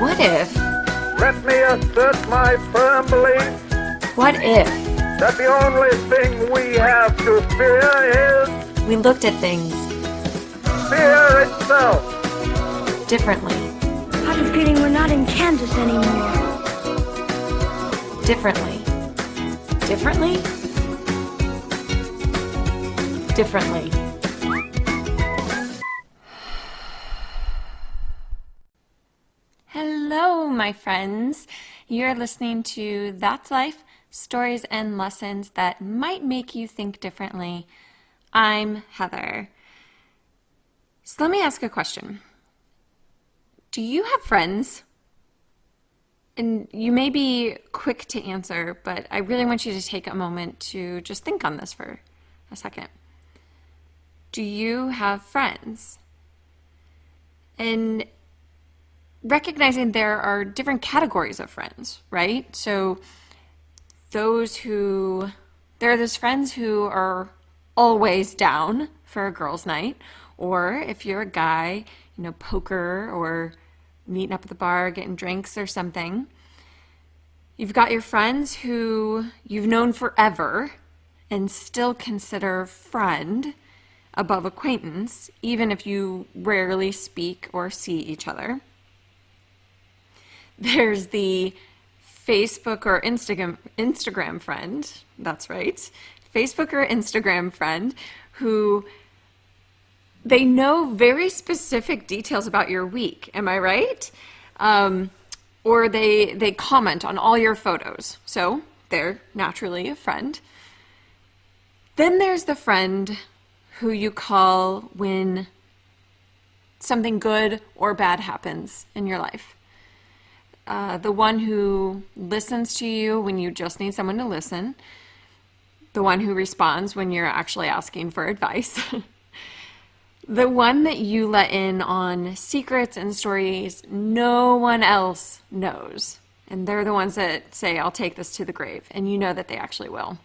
What if? Let me assert my firm belief What if that the only thing we have to fear is we looked at things fear itself. differently? I have a feeling we're not in Kansas anymore. Differently. Differently? Differently. Hello, my friends. You're listening to That's Life, Stories and Lessons That Might Make You Think Differently. I'm Heather. So let me ask a question. Do you have friends? And you may be quick to answer, but I really want you to take a moment to just think on this for a second. Do you have friends? And recognizing there are different categories of friends, right? So there are those friends who are always down for a girls' night, or if you're a guy, poker or meeting up at the bar, getting drinks or something. You've got your friends who you've known forever and still consider friend above acquaintance, even if you rarely speak or see each other. There's the Facebook or Instagram friend, that's right, Facebook or Instagram friend who they know very specific details about your week, am I right? Or they comment on all your photos, so they're naturally a friend. Then there's the friend who you call when something good or bad happens in your life. The one who listens to you when you just need someone to listen. The one who responds when you're actually asking for advice. The one that you let in on secrets and stories no one else knows. And they're the ones that say, I'll take this to the grave. And you know that they actually will.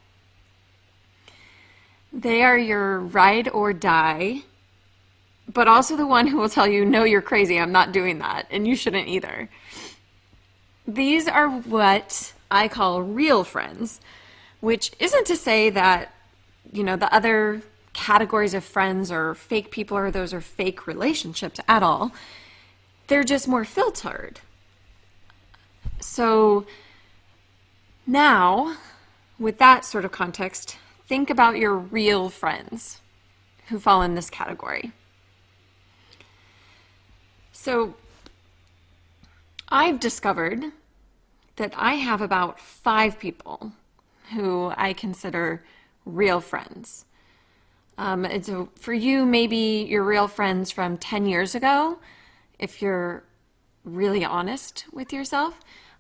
They are your ride or die, but also the one who will tell you, no, you're crazy, I'm not doing that, and you shouldn't either. These are what I call real friends, which isn't to say that, the other categories of friends or fake people or those are fake relationships at all. They're just more filtered. So now, with that sort of context, think about your real friends who fall in this category. So I've discovered that I have about 5 people who I consider real friends. And so for you, maybe your real friends from 10 years ago, if you're really honest with yourself,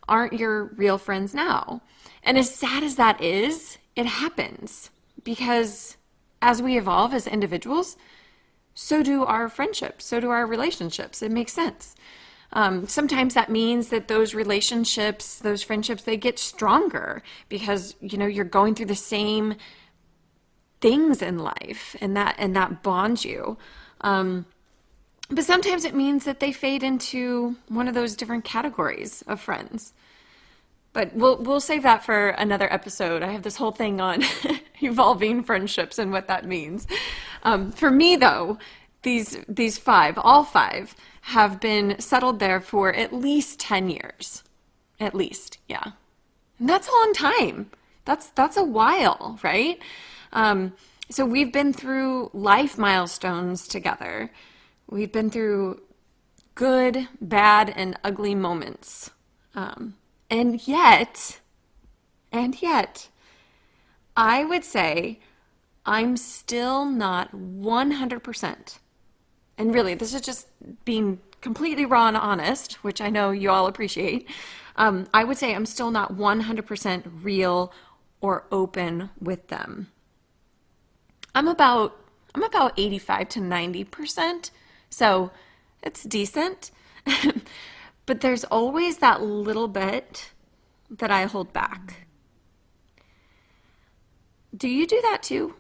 aren't your real friends now. And as sad as that is, it happens because as we evolve as individuals, so do our friendships, so do our relationships. It makes sense. Sometimes that means that those relationships, those friendships, they get stronger because, you're going through the same things in life and that bonds you. But sometimes it means that they fade into one of those different categories of friends. But we'll save that for another episode. I have this whole thing on evolving friendships and what that means. For me, though, these 5, all 5, have been settled there for at least 10 years. At least, yeah. And that's a long time. That's a while, right? So we've been through life milestones together. We've been through good, bad, and ugly moments. And yet, I would say I'm still not 100%. And really, this is just being completely raw and honest, which I know you all appreciate. I would say I'm still not 100% real or open with them. I'm about 85 to 90%, so it's decent. But there's always that little bit that I hold back. Do you do that too?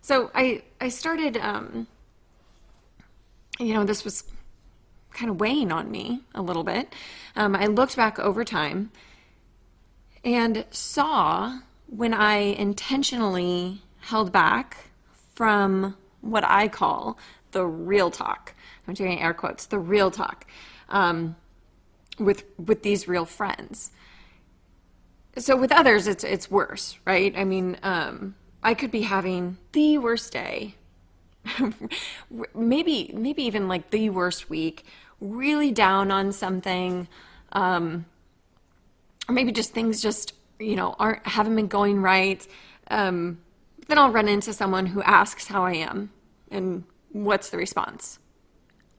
So I started, this was kind of weighing on me a little bit, I looked back over time and saw when I intentionally held back from what I call the real talk. I'm doing air quotes, the real talk, with these real friends. So with others, it's worse, right? I mean, I could be having the worst day, maybe even like the worst week, really down on something, or maybe just things just, haven't been going right. Then I'll run into someone who asks how I am, and what's the response?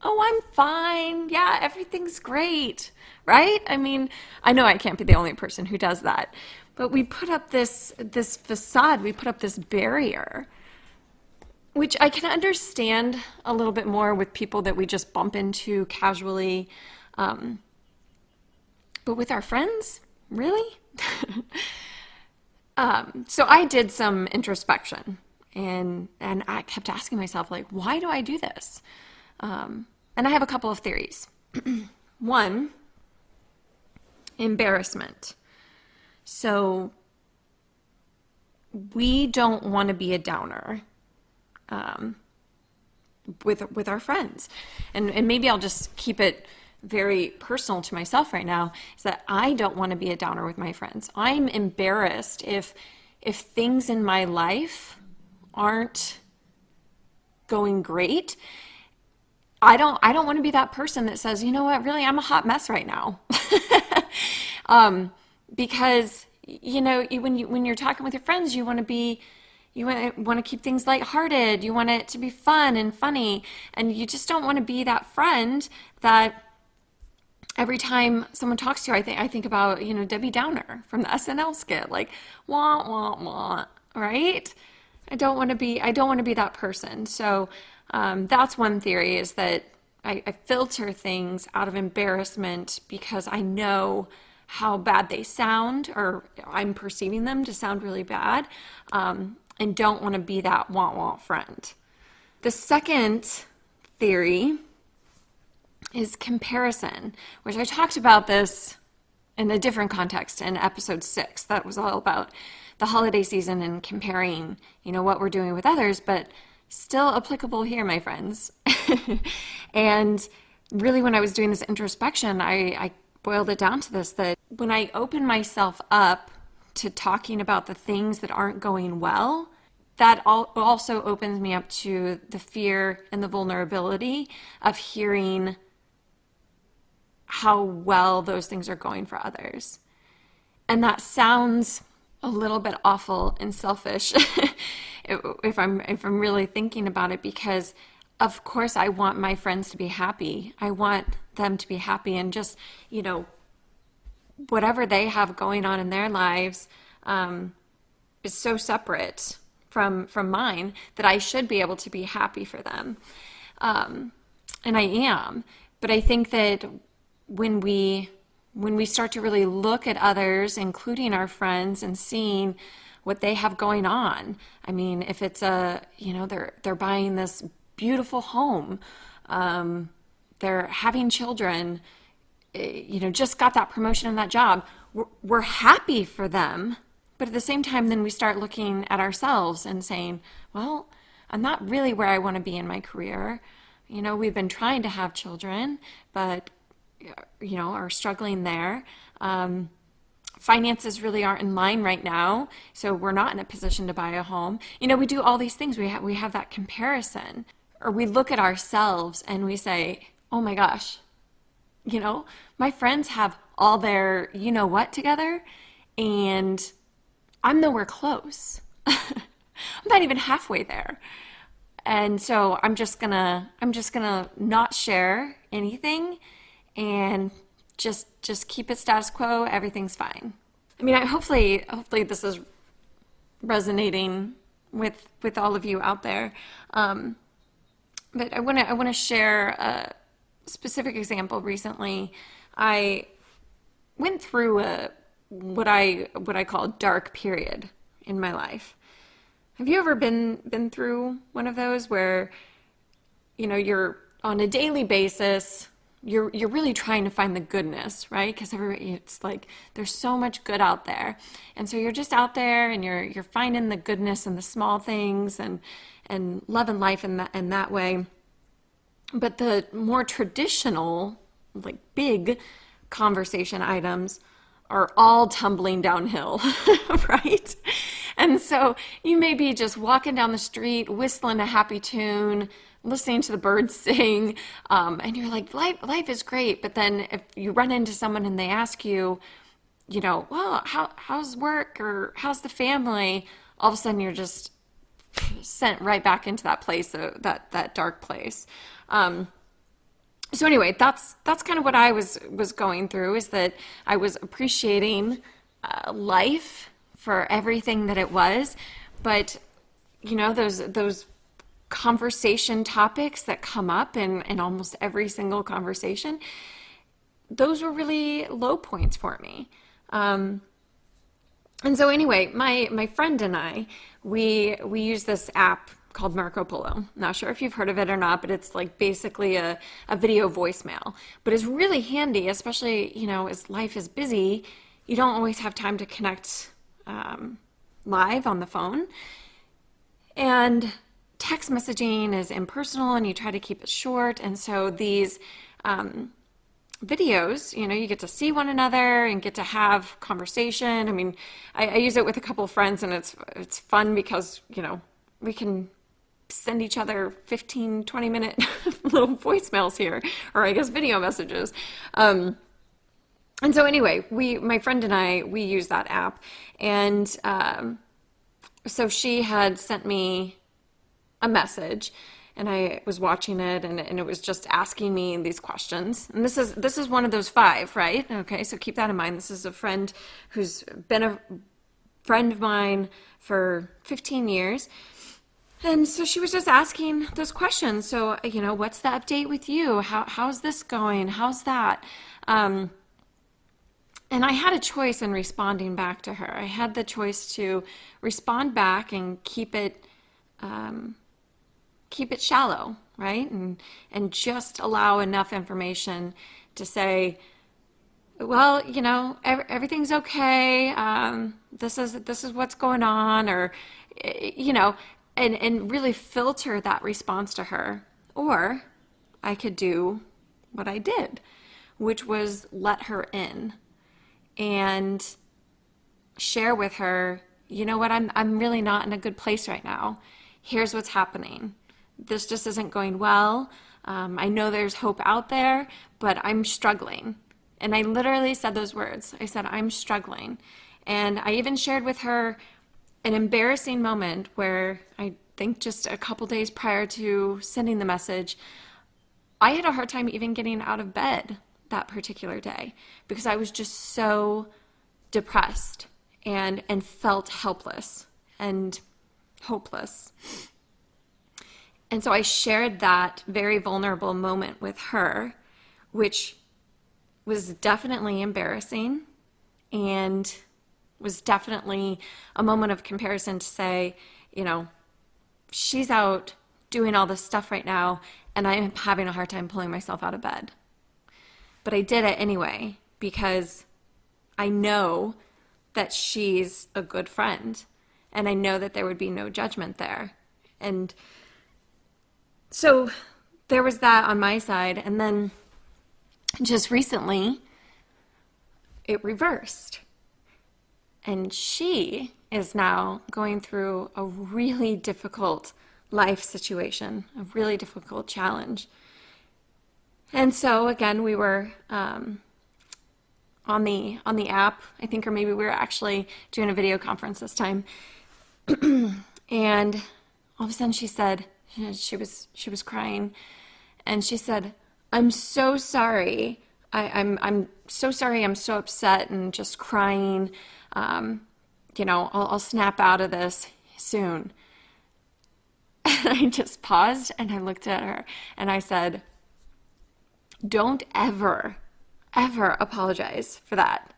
Oh, I'm fine. Yeah, everything's great, right? I mean, I know I can't be the only person who does that, but we put up this facade, we put up this barrier, which I can understand a little bit more with people that we just bump into casually. But with our friends, really? So I did some introspection, and I kept asking myself, like, why do I do this? And I have a couple of theories. One, embarrassment. So we don't want to be a downer with our friends. And maybe I'll just keep it very personal to myself right now, is that I don't want to be a downer with my friends. I'm embarrassed if things in my life aren't going great. I don't want to be that person that says, you know what, really, I'm a hot mess right now. Because, when you're talking with your friends, you want to keep things lighthearted. You want it to be fun and funny. And you just don't want to be that friend that every time someone talks to you, I think about, Debbie Downer from the SNL skit, like, wah, wah, wah, right? I don't want to be that person. So, that's one theory, is that I filter things out of embarrassment because I know how bad they sound, or I'm perceiving them to sound really bad, and don't want to be that wah-wah friend. The second theory is comparison, which I talked about this in a different context in episode 6. That was all about the holiday season and comparing, what we're doing with others, but still applicable here, my friends. And really, when I was doing this introspection, I boiled it down to this, that when I open myself up to talking about the things that aren't going well, that also opens me up to the fear and the vulnerability of hearing how well those things are going for others. And that sounds a little bit awful and selfish if I'm really thinking about it, because of course I want my friends to be happy. I want them to be happy, and just, whatever they have going on in their lives is so separate from mine that I should be able to be happy for them. And I am. But I think that when we start to really look at others, including our friends, and seeing what they have going on. I mean, if it's they're buying this beautiful home, they're having children, just got that promotion in that job. We're happy for them, but at the same time, then we start looking at ourselves and saying, well, I'm not really where I want to be in my career. We've been trying to have children, but are struggling there. Finances really aren't in line right now, so we're not in a position to buy a home. We do all these things. We have that comparison, or we look at ourselves and we say, oh my gosh, my friends have all their what together, and I'm nowhere close. I'm not even halfway there. And so I'm just gonna not share anything and just keep it status quo. Everything's fine. I mean, hopefully this is resonating with all of you out there. But I want to share a specific example. Recently, I went through what I call a dark period in my life. Have you ever been through one of those where you're on a daily basis you're really trying to find the goodness, right? Because it's like there's so much good out there, and so you're just out there and you're finding the goodness in the small things and loving life in that way. But the more traditional, like big conversation items are all tumbling downhill, right? And so you may be just walking down the street, whistling a happy tune, listening to the birds sing, and you're like, life is great. But then if you run into someone and they ask you, well, how's work or how's the family? All of a sudden you're just sent right back into that place, that dark place. So anyway, that's kind of what I was going through, is that I was appreciating life for everything that it was, but those conversation topics that come up in almost every single conversation, those were really low points for me. And so anyway, my friend and I, we use this app called Marco Polo. Not sure if you've heard of it or not, but it's like basically a video voicemail. But it's really handy, especially, as life is busy, you don't always have time to connect live on the phone. And text messaging is impersonal and you try to keep it short. And so these videos, you get to see one another and get to have conversation. I mean, I use it with a couple of friends, and it's fun because, we can send each other 15, 20-minute little voicemails here, or I guess video messages. And so anyway, my friend and I, we use that app. And so she had sent me a message, and I was watching it, and it was just asking me these questions. And this is one of those 5, right? Okay, so keep that in mind. This is a friend who's been a friend of mine for 15 years. And so she was just asking those questions. So, what's the update with you? How's this going? How's that? And I had a choice in responding back to her. I had the choice to respond back and keep it shallow, right? And just allow enough information to say, well, everything's okay. This is what's going on, or, and really filter that response to her. Or I could do what I did, which was let her in and share with her, what, I'm really not in a good place right now. Here's what's happening. This just isn't going well. I know there's hope out there, but I'm struggling. And I literally said those words. I said, I'm struggling. And I even shared with her an embarrassing moment where I think just a couple days prior to sending the message, I had a hard time even getting out of bed that particular day because I was just so depressed and felt helpless and hopeless. And so I shared that very vulnerable moment with her, which was definitely embarrassing and was definitely a moment of comparison to say, she's out doing all this stuff right now and I'm having a hard time pulling myself out of bed. But I did it anyway because I know that she's a good friend and I know that there would be no judgment there. And so there was that on my side. And then just recently it reversed. And she is now going through a really difficult life situation, a really difficult challenge. And so again, we were on the app, I think, or maybe we were actually doing a video conference this time. And all of a sudden she said, she was crying, and she said, I'm so sorry. I'm so sorry. I'm so upset and just crying. I'll snap out of this soon. And I just paused and I looked at her and I said, don't ever, ever apologize for that.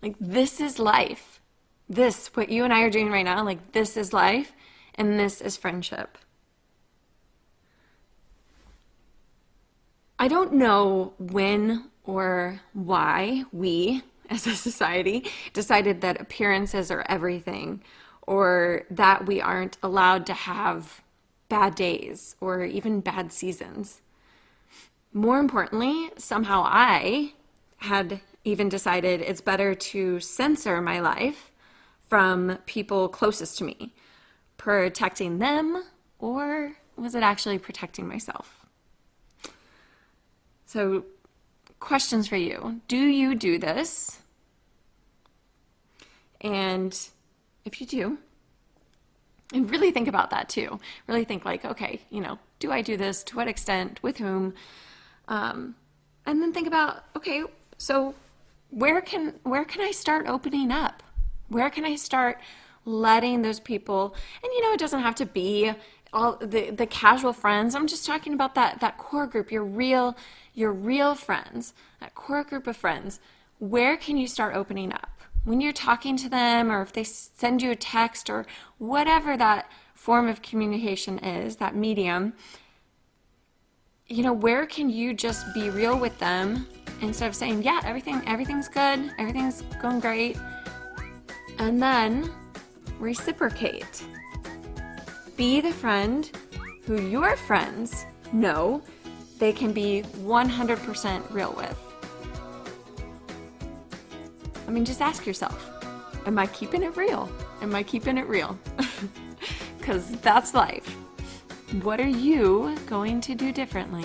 Like, this is life. What you and I are doing right now, like, this is life and this is friendship. I don't know when or why we, as a society, decided that appearances are everything, or that we aren't allowed to have bad days or even bad seasons. More importantly, somehow I had even decided it's better to censor my life from people closest to me, protecting them, or was it actually protecting myself? So, questions for you. Do you do this? And if you do, and really think about that too. Really think like, okay, do I do this? To what extent? With whom? And then think about, okay, so where can I start opening up? Where can I start letting those people, and it doesn't have to be all the casual friends. I'm just talking about that core group, your real friends, that core group of friends. Where can you start opening up? When you're talking to them, or if they send you a text, or whatever that form of communication is, that medium, where can you just be real with them instead of saying, yeah, everything's good, everything's going great, and then reciprocate. Be the friend who your friends know they can be 100% real with. Just ask yourself, am I keeping it real? Am I keeping it real? Because that's life. What are you going to do differently?